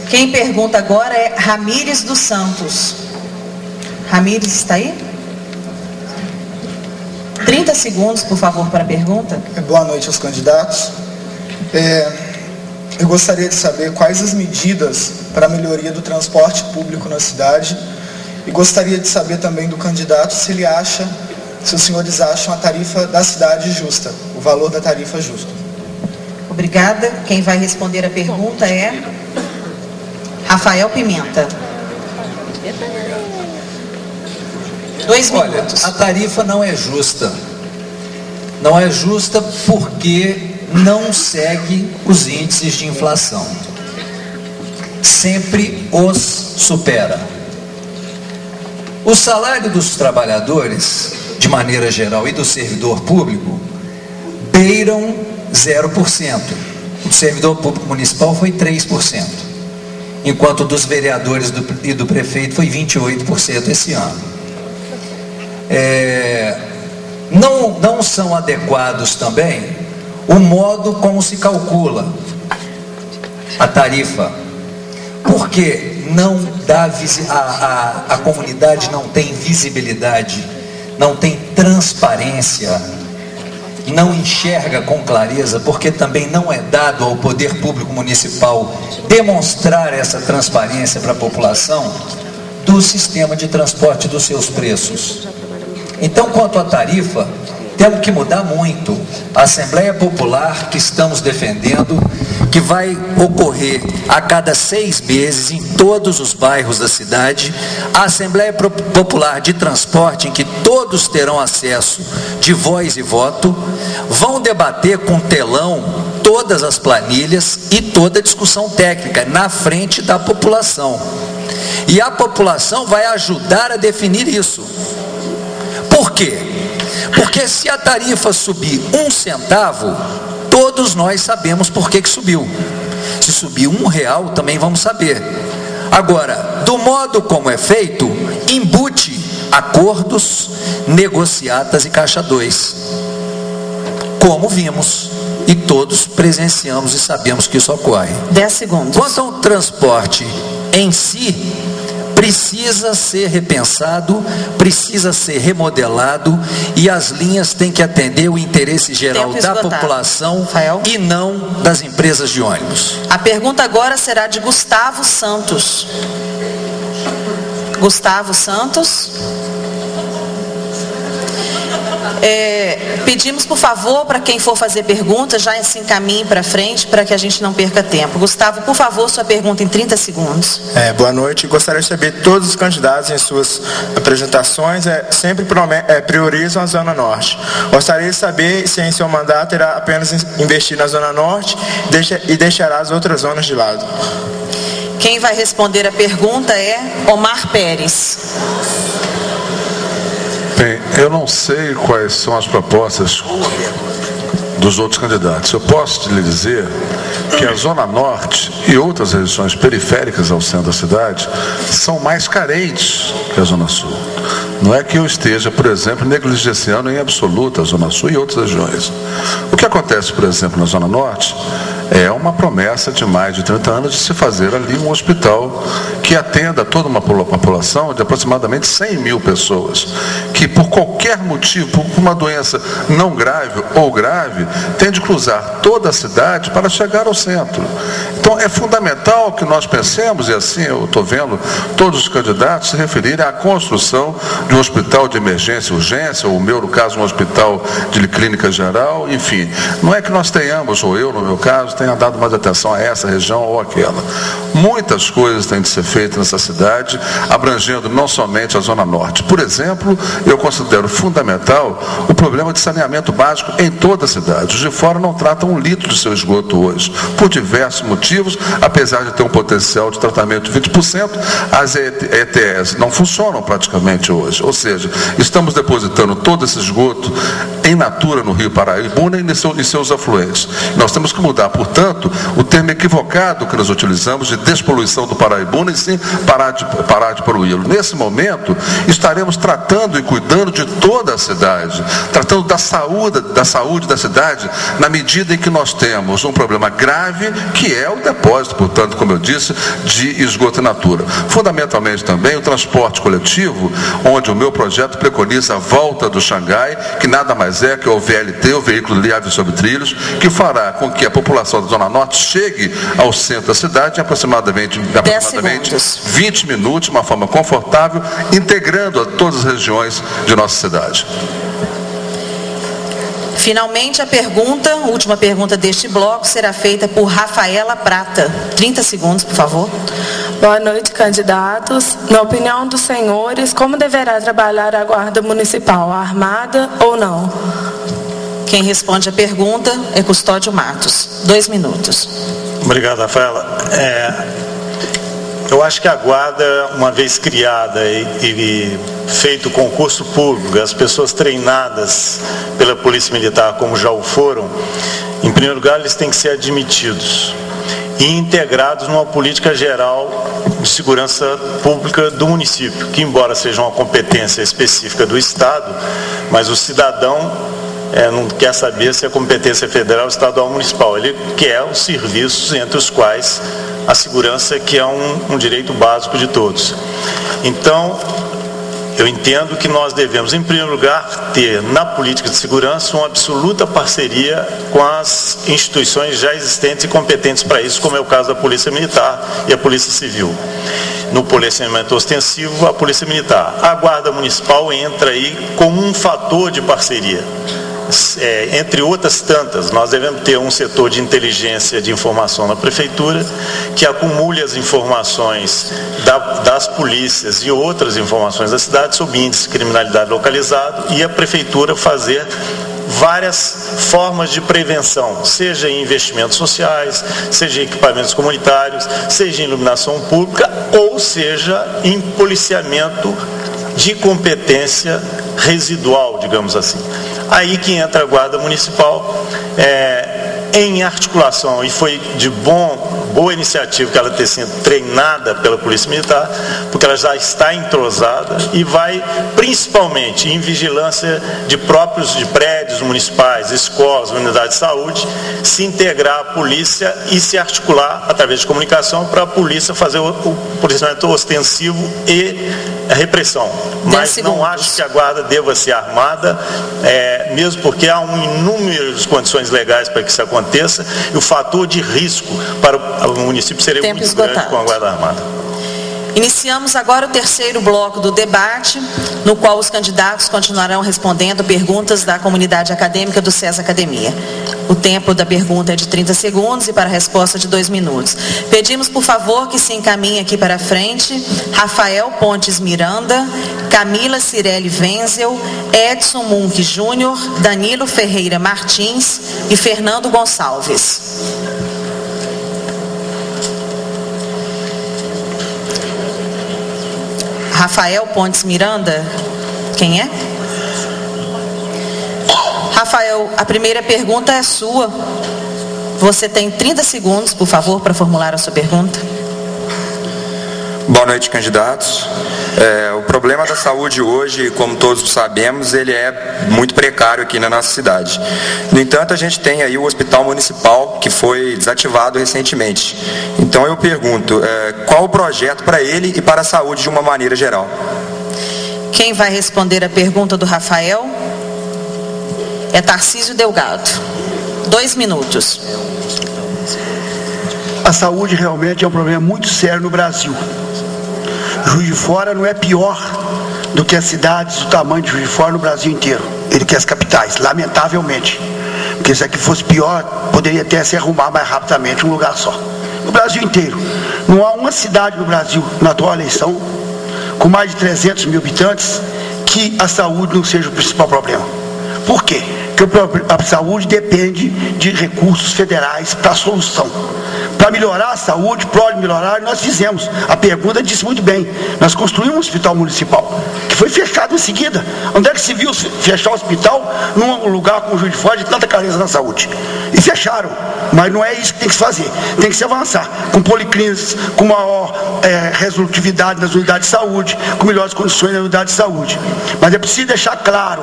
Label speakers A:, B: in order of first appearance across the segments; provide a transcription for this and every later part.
A: Quem pergunta agora é Ramires dos Santos. Ramires está aí? 30 segundos, por favor, para a pergunta.
B: Boa noite aos candidatos. Eu gostaria de saber quais as medidas para a melhoria do transporte público na cidade, e gostaria de saber também do candidato se os senhores acham a tarifa da cidade justa, o valor da tarifa justo.
A: Obrigada. Quem vai responder a pergunta é Rafael Pimenta. 2 minutos.
C: Olha, a tarifa não é justa. Não é justa porque não segue os índices de inflação. Sempre os supera. O salário dos trabalhadores, de maneira geral, e do servidor público, beiram 0%. O servidor público municipal foi 3%, enquanto dos vereadores e do prefeito foi 28% esse ano. Não são adequados também o modo como se calcula a tarifa, porque não dá a comunidade não tem visibilidade, não tem transparência, não enxerga com clareza, porque também não é dado ao poder público municipal demonstrar essa transparência para a população do sistema de transporte dos seus preços. Então, quanto à tarifa, temos que mudar muito. A Assembleia Popular que estamos defendendo, que vai ocorrer a cada 6 meses em todos os bairros da cidade, a Assembleia Popular de Transporte, em que todos terão acesso de voz e voto, vão debater com telão todas as planilhas e toda a discussão técnica na frente da população. E a população vai ajudar a definir isso. Por quê? Porque se a tarifa subir 1 centavo, todos nós sabemos por que subiu. Se subir R$1, também vamos saber. Agora, do modo como é feito, embute acordos, negociatas e caixa 2. Como vimos, e todos presenciamos e sabemos que isso ocorre.
A: 10 segundos.
C: Quanto ao transporte em si, precisa ser repensado, precisa ser remodelado, e as linhas têm que atender o interesse geral da população, Rafael, e não das empresas de ônibus.
A: A pergunta agora será de Gustavo Santos. Gustavo Santos. Pedimos, por favor, para quem for fazer pergunta, já se encaminhe para frente, para que a gente não perca tempo. Gustavo, por favor, sua pergunta em 30 segundos.
D: Boa noite. Gostaria de saber, todos os candidatos em suas apresentações sempre priorizam a Zona Norte. Gostaria de saber se em seu mandato irá apenas investir na Zona Norte e deixará as outras zonas de lado.
A: Quem vai responder a pergunta é Omar Pérez.
E: Bem, eu não sei quais são as propostas dos outros candidatos. Eu posso lhe dizer que a Zona Norte e outras regiões periféricas ao centro da cidade são mais carentes que a Zona Sul. Não é que eu esteja, por exemplo, negligenciando em absoluto a Zona Sul e outras regiões. O que acontece, por exemplo, na Zona Norte é uma promessa de mais de 30 anos de se fazer ali um hospital que atenda toda uma população de aproximadamente 100 mil pessoas, que por qualquer motivo, por uma doença não grave ou grave, tem de cruzar toda a cidade para chegar ao centro. Então é fundamental que nós pensemos, e assim eu estou vendo todos os candidatos se referirem à construção de um hospital de emergência e urgência, ou o meu, no caso, um hospital de clínica geral, enfim. Não é que nós tenhamos, ou eu, no meu caso, tenha dado mais atenção a essa região ou aquela. Muitas coisas têm de ser feitas nessa cidade, abrangendo não somente a Zona Norte. Por exemplo, eu considero fundamental o problema de saneamento básico em toda a cidade. Os de fora não tratam 1 litro do seu esgoto hoje, por diversos motivos, apesar de ter um potencial de tratamento de 20%, as ETS não funcionam praticamente hoje. Ou seja, estamos depositando todo esse esgoto em natura no Rio Paraibuna e seus afluentes. Nós temos que mudar, portanto, o termo equivocado que nós utilizamos de despoluição do Paraibuna e sim parar de poluí-lo. Nesse momento, estaremos tratando e cuidando de toda a cidade, tratando da saúde da cidade, na medida em que nós temos um problema grave, que é o depósito, portanto, como eu disse, de esgoto in natura. Fundamentalmente também o transporte coletivo, onde o meu projeto preconiza a volta do Xangai, que nada mais é que o VLT, o veículo viável sobre trilhos, que fará com que a população da Zona Norte chegue ao centro da cidade em aproximadamente 20 minutos, de uma forma confortável, integrando a todas as regiões de nossa cidade.
A: Finalmente, a última pergunta deste bloco, será feita por Rafaela Prata. 30 segundos, por favor.
F: Boa noite, candidatos. Na opinião dos senhores, como deverá trabalhar a Guarda Municipal, armada ou não?
A: Quem responde a pergunta é Custódio Matos. 2 minutos.
G: Obrigado, Rafaela. Eu acho que a Guarda, uma vez criada e feito concurso público, as pessoas treinadas pela Polícia Militar, como já o foram, em primeiro lugar, eles têm que ser admitidos e integrados numa política geral de segurança pública do município, que embora seja uma competência específica do Estado, mas o cidadão não quer saber se a competência federal, estadual ou municipal. Ele quer os serviços, entre os quais a segurança, que é um direito básico de todos. Então, eu entendo que nós devemos, em primeiro lugar, ter na política de segurança uma absoluta parceria com as instituições já existentes e competentes para isso, como é o caso da Polícia Militar e a Polícia Civil. No policiamento ostensivo, a Polícia Militar. A Guarda Municipal entra aí como um fator de parceria. Entre outras tantas, nós devemos ter um setor de inteligência de informação na prefeitura, que acumule as informações das polícias e outras informações da cidade sobre índice de criminalidade localizado, e a prefeitura fazer várias formas de prevenção, seja em investimentos sociais, seja em equipamentos comunitários, seja em iluminação pública, ou seja em policiamento de competência residual, digamos assim. Aí que entra a Guarda Municipal, em articulação, e foi de boa iniciativa que ela ter sido treinada pela Polícia Militar, porque ela já está entrosada e vai, principalmente em vigilância de prédios municipais, escolas, unidades de saúde, se integrar à polícia e se articular através de comunicação para a polícia fazer o policiamento ostensivo e a repressão. Mas não acho que a Guarda deva ser armada, mesmo porque há inúmeras condições legais para que isso aconteça, e o fator de risco para o município seria muito grande com a Guarda Armada.
A: Iniciamos agora o terceiro bloco do debate, no qual os candidatos continuarão respondendo perguntas da comunidade acadêmica do SES Academia. O tempo da pergunta é de 30 segundos e para a resposta de 2 minutos. Pedimos, por favor, que se encaminhe aqui para frente Rafael Pontes Miranda, Camila Cirelli Wenzel, Edson Munk Júnior, Danilo Ferreira Martins e Fernando Gonçalves. Rafael Pontes Miranda, quem é? Rafael, a primeira pergunta é sua. Você tem 30 segundos, por favor, para formular a sua pergunta.
H: Boa noite, candidatos. O problema da saúde hoje, como todos sabemos, ele é muito precário aqui na nossa cidade. No entanto, a gente tem aí o Hospital Municipal, que foi desativado recentemente. Então eu pergunto, qual o projeto para ele e para a saúde de uma maneira geral?
A: Quem vai responder a pergunta do Rafael é Tarcísio Delgado. 2 minutos.
I: A saúde realmente é um problema muito sério no Brasil. Juiz de Fora não é pior do que as cidades do tamanho de Juiz de Fora no Brasil inteiro, do que as capitais, lamentavelmente. Porque se aqui fosse pior, poderia até se arrumar mais rapidamente um lugar só. No Brasil inteiro, não há uma cidade no Brasil, na atual eleição, com mais de 300 mil habitantes, que a saúde não seja o principal problema. Por quê? que a saúde depende de recursos federais para a solução. Para melhorar a saúde, pode melhorar, nós fizemos. A pergunta disse muito bem. Nós construímos um hospital municipal, que foi fechado em seguida. Onde é que se viu fechar o hospital num lugar como Juiz de Fora de tanta carência na saúde? E fecharam. Mas não é isso que tem que se fazer. Tem que se avançar. Com policlínicas, com maior resolutividade nas unidades de saúde, com melhores condições na unidade de saúde. Mas é preciso deixar claro,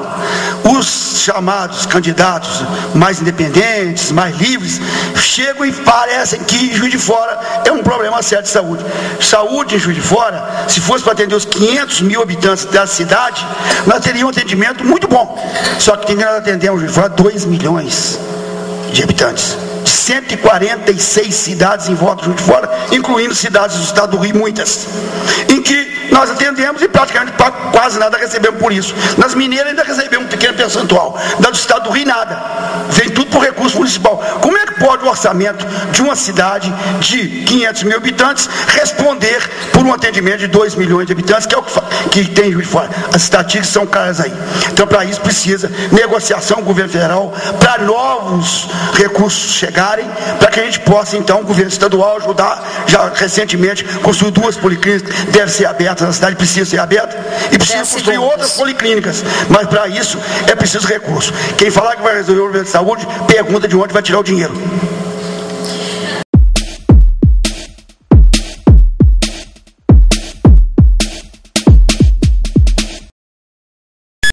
I: os chamados candidatos mais independentes, mais livres, chegam e parecem que Juiz de Fora é um problema sério de saúde. Saúde em Juiz de Fora, se fosse para atender os 500 mil habitantes da cidade, nós teríamos um atendimento muito bom. Só que nós atendemos Juiz de Fora 2 milhões de habitantes. 146 cidades em volta de Juiz de Fora, incluindo cidades do estado do Rio, muitas, em que nós atendemos e praticamente quase nada recebemos por isso. Nas mineiras ainda recebemos um pequeno percentual, do estado do Rio nada, vem tudo por recurso municipal. Como é que pode o orçamento de uma cidade de 500 mil habitantes responder por um atendimento de 2 milhões de habitantes, que é o que tem em Juiz de Fora? As estatísticas são caras aí. Então, para isso precisa negociação com o governo federal, para novos recursos chegarem, para que a gente possa, então, o governo estadual ajudar. Já recentemente construiu 2 policlínicas, deve ser aberta na cidade, precisa ser aberta, e precisa construir outras policlínicas, mas para isso é preciso recurso. Quem falar que vai resolver o problema de saúde, pergunta de onde vai tirar o dinheiro.